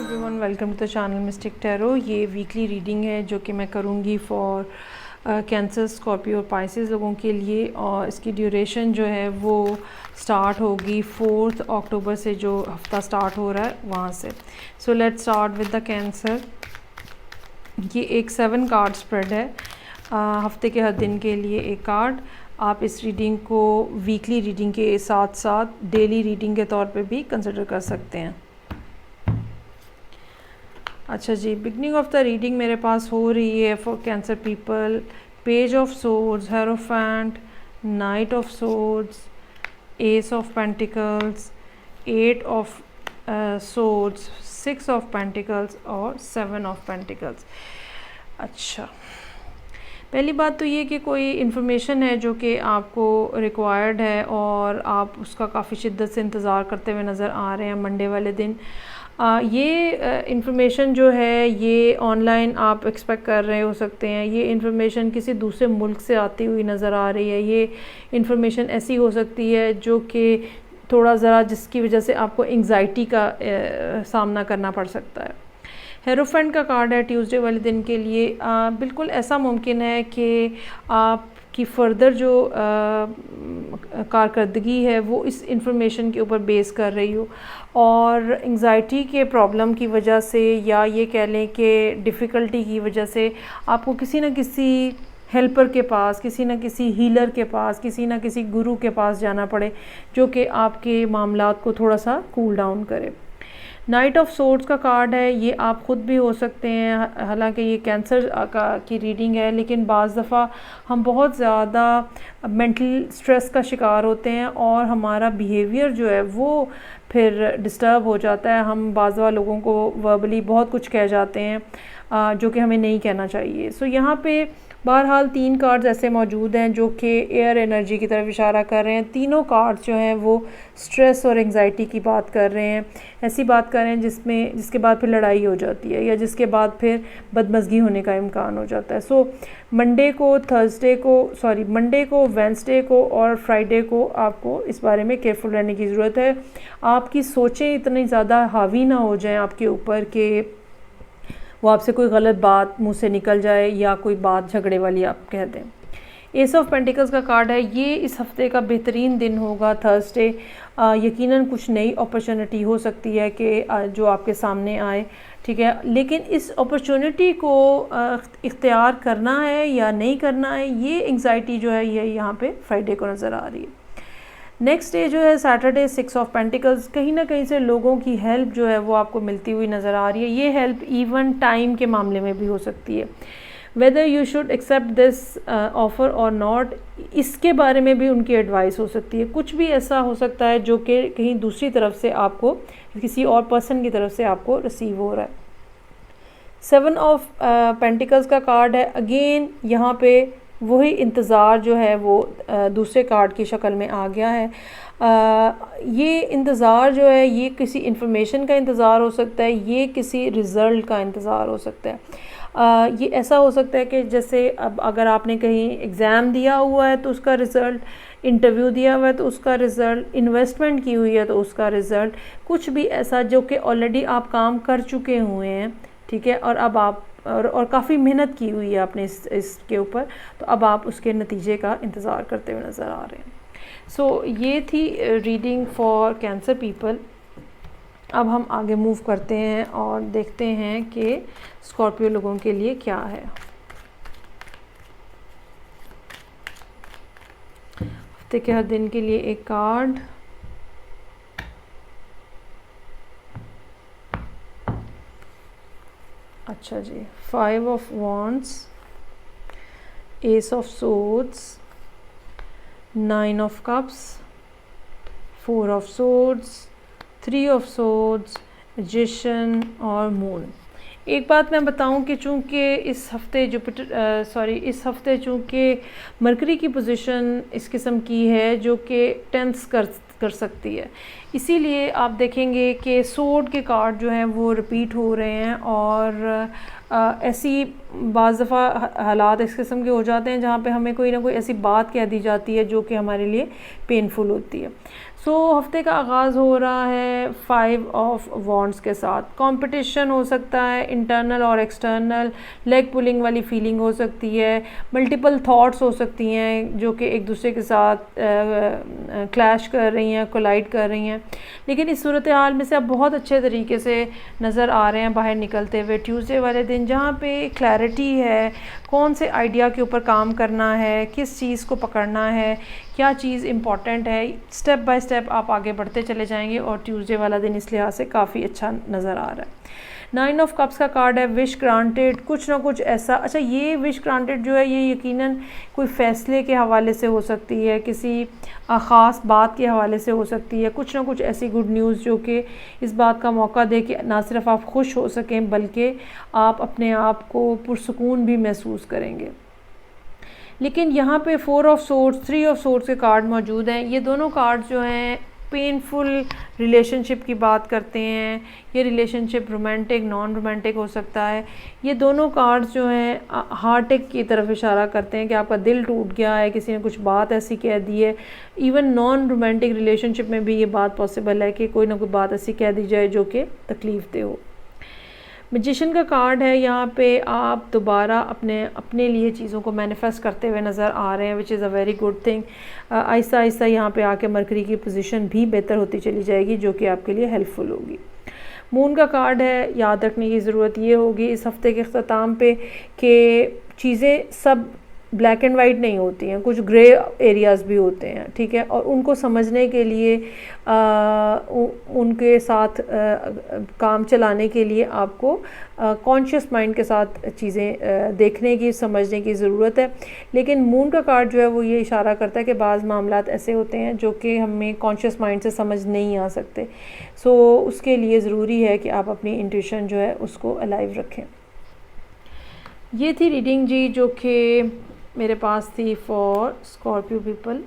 Everyone, welcome to the channel Mystic Tarot. ये weekly reading है जो कि मैं करूँगी फॉर कैंसर, स्कॉर्पियो और पाइसेस लोगों के लिए, और इसकी ड्यूरेशन जो है वो स्टार्ट होगी 4 अक्टूबर से, जो हफ्ता स्टार्ट हो रहा है वहाँ से। So let's start with the cancer. ये एक 7 कार्ड स्प्रेड है, हफ्ते के हर दिन के लिए एक कार्ड। आप इस रीडिंग को वीकली रीडिंग के साथ साथ डेली रीडिंग के तौर पे भी कंसिडर कर सकते हैं। अच्छा जी, बिगनिंग ऑफ द रीडिंग मेरे पास हो रही है for cancer people. Page of swords, hierophant, night of swords, S of pentacles, 8 of swords, 6 of pentacles और 7 ऑफ पेंटिकल्स। अच्छा, पहली बात तो ये कि कोई इन्फॉर्मेशन है जो कि आपको रिक्वायर्ड है और आप उसका काफ़ी शिद्दत से इंतज़ार करते हुए नज़र आ रहे हैं मंडे वाले दिन। ये इन्फॉर्मेशन जो है ये ऑनलाइन आप एक्सपेक्ट कर रहे हो सकते हैं। ये इन्फॉर्मेशन किसी दूसरे मुल्क से आती हुई नज़र आ रही है। ये इन्फॉर्मेशन ऐसी हो सकती है जो कि थोड़ा ज़रा जिसकी वजह से आपको एंग्जाइटी का सामना करना पड़ सकता है। हेरोफेंट का कार्ड है ट्यूसडे वाले दिन के लिए। बिल्कुल ऐसा मुमकिन है कि आपकी फ़र्दर जो कारकर्दगी है वो इस इंफॉर्मेशन के ऊपर बेस कर रही हो, और एंग्जाइटी के प्रॉब्लम की वजह से या ये कह लें कि डिफ़िकल्टी की वजह से आपको किसी न किसी हेल्पर के पास, किसी न किसी हीलर के पास, किसी न किसी गुरु के पास जाना पड़े जो कि आपके मामलात को थोड़ा सा कूल डाउन करे। नाइट ऑफ सोर्ड्स का कार्ड है, ये आप ख़ुद भी हो सकते हैं। हालांकि ये कैंसर की रीडिंग है, लेकिन बाज़ दफ़ा हम बहुत ज़्यादा मेंटल स्ट्रेस का शिकार होते हैं और हमारा बिहेवियर जो है वो फिर डिस्टर्ब हो जाता है। हम बाज़ लोगों को वर्बली बहुत कुछ कह जाते हैं जो कि हमें नहीं कहना चाहिए। सो यहाँ पे बहरहाल 3 कार्ड्स ऐसे मौजूद हैं जो कि एयर एनर्जी की तरफ इशारा कर रहे हैं। तीनों कार्ड्स जो हैं वो स्ट्रेस और एंग्जाइटी की बात कर रहे हैं। ऐसी बात कर रहे हैं जिसके बाद फिर लड़ाई हो जाती है या जिसके बाद फिर बदमज़गी होने का इम्कान हो जाता है। सो मंडे को, वेंसडे को और फ्राइडे को आपको इस बारे में केयरफुल रहने की ज़रूरत है। आपकी सोचें इतनी ज़्यादा हावी ना हो जाएं आपके ऊपर कि वो आपसे कोई गलत बात मुंह से निकल जाए या कोई बात झगड़े वाली आप कह दें। एस ऑफ पेंटिकल्स का कार्ड है, ये इस हफ्ते का बेहतरीन दिन होगा थर्सडे। यकीनन कुछ नई अपॉर्चुनिटी हो सकती है कि जो आपके सामने आए, ठीक है, लेकिन इस अपॉर्चुनिटी को इख्तियार करना है या नहीं करना है, ये एंग्जाइटी जो है ये यहाँ पे फ्राइडे को नज़र आ रही है। नेक्स्ट डे जो है सैटरडे, 6 ऑफ पेंटिकल्स, कहीं ना कहीं से लोगों की हेल्प जो है वो आपको मिलती हुई नज़र आ रही है। ये हेल्प इवन टाइम के मामले में भी हो सकती है। Whether you should accept this offer or not, इसके बारे में भी उनकी एडवाइस हो सकती है। कुछ भी ऐसा हो सकता है जो कि कहीं दूसरी तरफ से आपको, किसी और पर्सन की तरफ से आपको रिसीव हो रहा है। 7 ऑफ पेंटिकल्स का कार्ड है। अगेन यहाँ पे वही इंतज़ार जो है वो दूसरे कार्ड की शक्ल में आ गया है। ये इंतज़ार जो है ये किसी इन्फॉर्मेशन का इंतज़ार हो सकता है, ये किसी रिज़ल्ट का इंतज़ार हो सकता है। ये ऐसा हो सकता है कि जैसे अब अगर आपने कहीं एग्ज़ाम दिया हुआ है तो उसका रिज़ल्ट, इंटरव्यू दिया हुआ है तो उसका रिज़ल्ट, इन्वेस्टमेंट की हुई है तो उसका रिज़ल्ट, कुछ भी ऐसा जो कि ऑलरेडी आप काम कर चुके हुए हैं, ठीक है, और अब आप और काफ़ी मेहनत की हुई है आपने इसके ऊपर, तो अब आप उसके नतीजे का इंतज़ार करते हुए नज़र आ रहे हैं। सो ये थी रीडिंग फॉर कैंसर पीपल। अब हम आगे मूव करते हैं और देखते हैं कि स्कॉर्पियो लोगों के लिए क्या है। हफ्ते के हर दिन के लिए एक कार्ड। अच्छा जी, 5 of wands, S of swords, 9 of cups, 4 of swords, 3 of swords, magician और मून। एक बात मैं बताऊं कि चूँकि इस हफ्ते चूँकि मरकरी की पोजीशन इस किस्म की है जो कि टेंस कर सकती है, इसीलिए आप देखेंगे कि सोर्ड के कार्ड जो हैं वो रिपीट हो रहे हैं और ऐसी बाज़ दफ़ा हालात इस किस्म के हो जाते हैं जहाँ पे हमें कोई ना कोई ऐसी बात कह दी जाती है जो कि हमारे लिए पेनफुल होती है। सो हफ्ते का आगाज़ हो रहा है 5 ऑफ वॉन्ड्स के साथ। कंपटीशन हो सकता है इंटरनल और एक्सटर्नल, लेग पुलिंग वाली फीलिंग हो सकती है, मल्टीपल थॉट्स हो सकती हैं जो कि एक दूसरे के साथ क्लैश कर रही हैं, कोलाइड कर रही हैं। लेकिन इस सूरत हाल में से आप बहुत अच्छे तरीके से नज़र आ रहे हैं बाहर निकलते हुए ट्यूसडे वाले दिन, जहाँ पे क्लैरिटी है कौन से आइडिया के ऊपर काम करना है, किस चीज़ को पकड़ना है, क्या चीज़ इम्पॉर्टेंट है। स्टेप बाय स्टेप आप आगे बढ़ते चले जाएंगे और ट्यूसडे वाला दिन इस लिहाज से काफ़ी अच्छा नज़र आ रहा है। 9 ऑफ कप्स का कार्ड है, विश ग्रांटेड, कुछ ना कुछ ऐसा। अच्छा, ये विश ग्रांटेड जो है ये यकीनन कोई फ़ैसले के हवाले से हो सकती है, किसी ख़ास बात के हवाले से हो सकती है, कुछ ना कुछ ऐसी गुड न्यूज़ जो कि इस बात का मौका दे कि ना सिर्फ आप खुश हो सकें बल्कि आप अपने आप को पुरसुकून भी महसूस करेंगे। लेकिन यहाँ पे 4 ऑफ सोर्ड्स, 3 ऑफ सोर्ड्स के कार्ड मौजूद हैं। ये दोनों कार्ड जो हैं पेनफुल रिलेशनशिप की बात करते हैं। ये रिलेशनशिप रोमांटिक, नॉन रोमांटिक हो सकता है। ये दोनों कार्ड्स जो हैं हार्ट अटैक की तरफ इशारा करते हैं कि आपका दिल टूट गया है, किसी ने कुछ बात ऐसी कह दी है। इवन नॉन रोमांटिक रिलेशनशिप में भी ये बात पॉसिबल है कि कोई ना कोई बात ऐसी कह दी जाए जो कि तकलीफ़ दे हो। मैजिशियन का कार्ड है, यहाँ पे आप दोबारा अपने लिए चीज़ों को मैनिफेस्ट करते हुए नज़र आ रहे हैं, which is a very good thing. Aahista Aahista यहाँ पे आके मरकरी की पोजीशन भी बेहतर होती चली जाएगी जो कि आपके लिए हेल्पफुल होगी। मून का कार्ड है, याद रखने की ज़रूरत ये होगी इस हफ़्ते के अख्ताम पे कि चीज़ें सब ब्लैक एंड वाइट नहीं होती हैं, कुछ ग्रे एरियाज़ भी होते हैं, ठीक है। और उनको समझने के लिए उनके साथ काम चलाने के लिए आपको कॉन्शियस माइंड के साथ चीज़ें देखने की, समझने की ज़रूरत है। लेकिन मून का कार्ड जो है वो ये इशारा करता है कि बाज़ मामलात ऐसे होते हैं जो कि हमें कॉन्शियस माइंड से समझ नहीं आ सकते। सो उसके लिए ज़रूरी है कि आप अपनी इंट्यूशन जो है उसको अलाइव रखें। ये थी रीडिंग जी जो कि मेरे पास थी फॉर स्कॉर्पियो पीपल।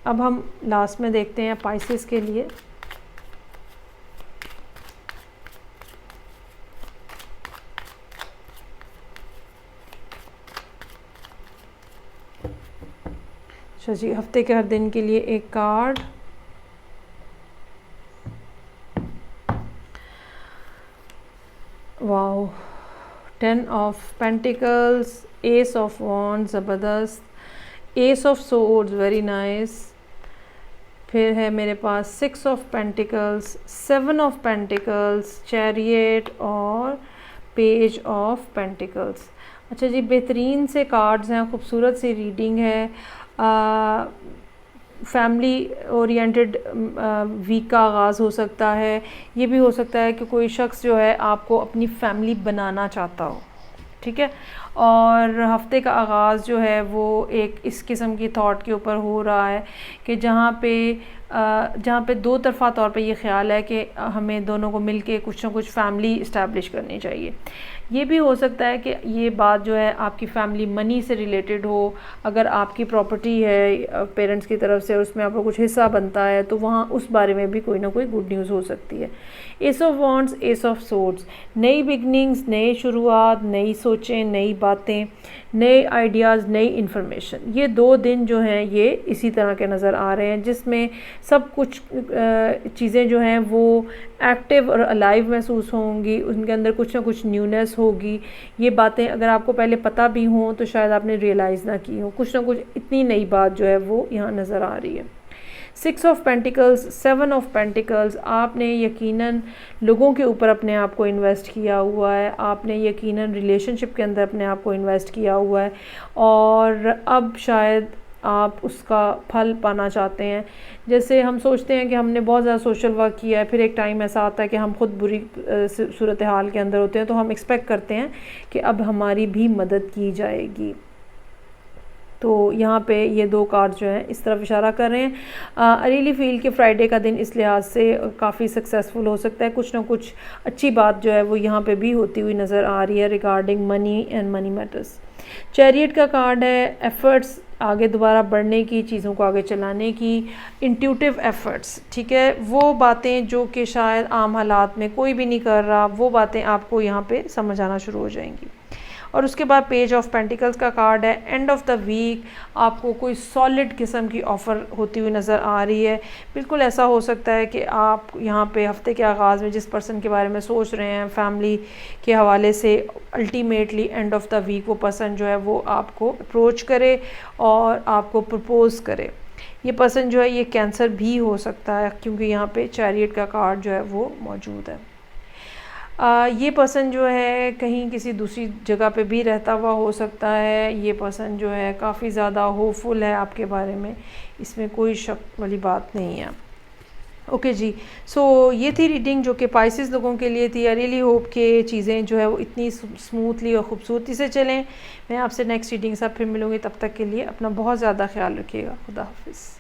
अब हम लास्ट में देखते हैं पाइसेस के लिए। अच्छा जी, हफ्ते के हर दिन के लिए एक card. Wow, 10 of pentacles, ace of wands ज़बरदस्त, ace of swords very nice. फिर है मेरे पास 6 of pentacles, 7 of pentacles, chariot और पेज ऑफ पेंटिकल्स। अच्छा जी, बेहतरीन से कार्ड्स हैं, खूबसूरत सी रीडिंग है। फैमिली ओरिएंटेड वीक का आगाज़ हो सकता है। ये भी हो सकता है कि कोई शख्स जो है आपको अपनी फैमिली बनाना चाहता हो, ठीक है। और हफ्ते का आगाज़ जो है वो एक इस किस्म की थॉट के ऊपर हो रहा है कि जहाँ पे दो तरफ़ा तौर पे ये ख्याल है कि हमें दोनों को मिलके कुछ ना कुछ फैमिली इस्टेब्लिश करनी चाहिए। ये भी हो सकता है कि ये बात जो है आपकी फैमिली मनी से रिलेटेड हो। अगर आपकी प्रॉपर्टी है पेरेंट्स की तरफ से, उसमें आपको कुछ हिस्सा बनता है, तो वहाँ उस बारे में भी कोई ना कोई गुड न्यूज़ हो सकती है। S of wands, S of swords, नई बिगनिंग्स, नई शुरुआत, नई सोचें, नई बातें, नए आइडियाज़, नई इन्फॉर्मेशन। ये 2 दिन जो हैं ये इसी तरह के नज़र आ रहे हैं, जिसमें सब कुछ चीज़ें जो हैं वो एक्टिव और अलाइव महसूस होंगी, उनके अंदर कुछ ना कुछ न्यूनेस होगी। ये बातें अगर आपको पहले पता भी हों तो शायद आपने रियलाइज़ ना की हो, कुछ ना कुछ इतनी नई बात जो है वो यहाँ नज़र आ रही है। 6 ऑफ पेंटिकल्स, 7 ऑफ पेंटिकल्स, आपने यकीनन लोगों के ऊपर अपने आप को इन्वेस्ट किया हुआ है, आपने यकीनन रिलेशनशिप के अंदर अपने आप को इन्वेस्ट किया हुआ है और अब शायद आप उसका फल पाना चाहते हैं। जैसे हम सोचते हैं कि हमने बहुत ज़्यादा सोशल वर्क किया है, फिर एक टाइम ऐसा आता है कि हम खुद बुरी सूरत हाल के अंदर होते हैं, तो हम एक्सपेक्ट करते हैं कि अब हमारी भी मदद की जाएगी। तो यहाँ पे ये 2 कार्ड जो हैं इस तरफ इशारा कर रहे हैं। आई रियली फील कि फ्राइडे का दिन इस लिहाज से काफ़ी सक्सेसफुल हो सकता है। कुछ ना कुछ अच्छी बात जो है वो यहाँ पे भी होती हुई नज़र आ रही है regarding money and money matters. Chariot का कार्ड है, एफ़र्ट्स, आगे दोबारा बढ़ने की, चीज़ों को आगे चलाने की, इंट्यूटिव एफ़र्ट्स, ठीक है। वो बातें जो कि शायद आम हालात में कोई भी नहीं कर रहा, वो बातें आपको यहाँ पे समझ आना शुरू हो जाएंगी। और उसके बाद पेज ऑफ पेंटिकल्स का कार्ड है। एंड ऑफ द वीक आपको कोई सॉलिड किस्म की ऑफ़र होती हुई नज़र आ रही है। बिल्कुल ऐसा हो सकता है कि आप यहाँ पे हफ्ते के आगाज़ में जिस पर्सन के बारे में सोच रहे हैं फैमिली के हवाले से, ultimately end of the week वो पर्सन जो है वो आपको अप्रोच करे और आपको प्रपोज़ करे। ये पर्सन जो है ये कैंसर भी हो सकता है, क्योंकि यहाँ पे चैरियट का कार्ड जो है वो मौजूद है। ये पर्सन जो है कहीं किसी दूसरी जगह पे भी रहता हुआ हो सकता है। ये पर्सन जो है काफ़ी ज़्यादा होपफुल है आपके बारे में, इसमें कोई शक वाली बात नहीं है। ओके जी, सो ये थी रीडिंग जो कि पाइसेस लोगों के लिए थी। आई रियली होप कि चीज़ें जो है वो इतनी स्मूथली और ख़ूबसूरती से चलें। मैं आपसे नेक्स्ट रीडिंग के साथ फिर मिलूँगी, तब तक के लिए अपना बहुत ज़्यादा ख्याल रखिएगा। खुदा हाफिज़।